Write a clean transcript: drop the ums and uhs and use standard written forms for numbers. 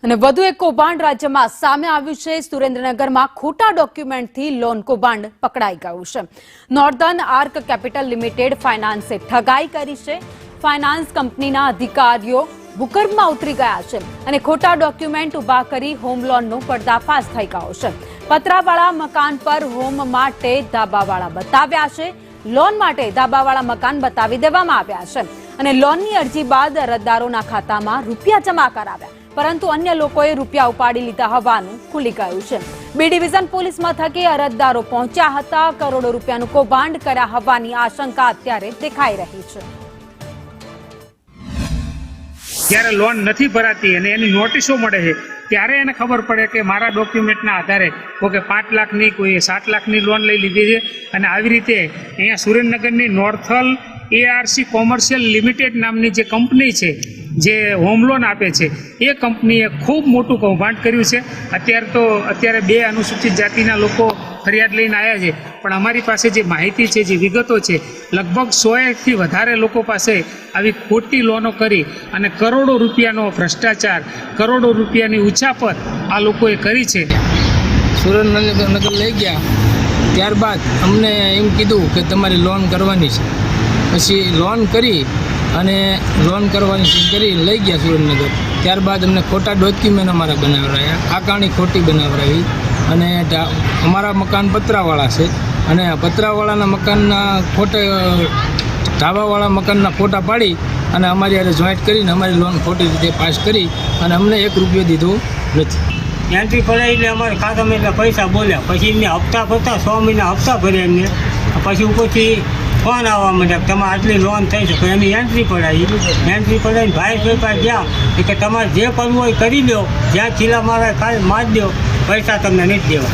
અને વધુ એક કૌભાંડ રાજ્યમાં સામે આવ્યું છે। સુરેન્દ્રનગરમાં ખોટા ડોક્યુમેન્ટથી લોન કૌભાંડ પકડાઈ ગયું છે। નોર્ધન આર્ક કેપિટલ લિમિટેડ ફાઇનાન્સે ઠગાઈ કરી છે। ફાઇનાન્સ કંપનીના અધિકારીઓ ભૂગર્ભમાં ઉતરી ગયા છે અને ખોટા ડોક્યુમેન્ટ ઉભા કરી હોમ લોનનો પર્દાફાશ થઈ ગયો છે। પતરાવાળા મકાન પર હોમ માટે ધાબાવાળા બતાવ્યા છે, લોન માટે ધાબાવાળા મકાન બતાવી દેવામાં આવ્યા છે અને લોનની અરજી બાદ અરજદારોના ખાતામાં રૂપિયા જમા કરાવ્યા, પરંતુ અન્ય લોકોએ રૂપિયા ઉપાડી લીધા હોવાનું ખુલી ગયું છે। બી ડિવિઝન પોલીસ મથકે અરજદારો પહોંચ્યા હતા। કરોડો રૂપિયાનું કૌભાંડ કર્યા હોવાની આશંકા અત્યારે દેખાઈ રહી છે। જ્યારે લોન નથી ભરાતી અને એની નોટિસો મળે છે ત્યારે એને ખબર પડે કે મારા ડોક્યુમેન્ટના આધારે કોઈ 5 લાખની કોઈ 7 લાખની લોન લઈ લીધી છે અને આવી રીતે અહીંયા સુરેન્દ્રનગરની નોર્થલ એઆરસી કોમર્શિયલ લિમિટેડ નામની જે કંપની છે જે હોમ લોન આપે છે એ કંપનીએ ખૂબ મોટું કૌભાંડ કર્યું છે। અત્યારે 2 અનુસૂચિત જાતિના લોકો ફરિયાદ લઈને આવ્યા છે, પણ અમારી પાસે જે માહિતી છે, જે વિગતો છે, લગભગ 100થી વધારે લોકો પાસે આવી ખોટી લોનો કરી અને કરોડો રૂપિયાનો ભ્રષ્ટાચાર, કરોડો રૂપિયાની ઉછાપત આ લોકોએ કરી છે। સુરેન્દ્રનગર લઈ ગયા ત્યારબાદ અમને એમ કીધું કે તમારી લોન કરવાની છે। પછી લોન કરી અને લોન કરવાની કરી લઈ ગયા સુરેન્દ્રનગર। ત્યારબાદ અમને ખોટા ડોક્યુમેન્ટ અમારા બનાવરાયા, આકારણી ખોટી બનાવરાવી અને અમારા મકાન પતરાવાળા છે અને પતરાવાળાના મકાનના ખોટા ધાબાવાળા મકાનના ફોટા પાડી અને અમારી હારે જોઈન્ટ કરીને અમારી લોન ખોટી રીતે પાસ કરી અને અમને 1 રૂપિયો દીધો નથી। એન્ટ્રી પડાય એટલે અમારે ખાતામાં એટલા પૈસા બોલ્યા, પછી એમને હપ્તા ભરતા 6 મહિના હપ્તા ભર્યા એમને, પછી ઉપરથી ફોન આવવા માંડ્યા તમારે આટલી લોન થઈ શકે, એની એન્ટ્રી પડાવી। એન્ટ્રી પડાવીને ભાઈ પેપર ગયા કે તમારે જે કરવું હોય કરી દો, જ્યાં ખીલા મારે ખાલી મારી દો, પૈસા તમને નથી દેવા।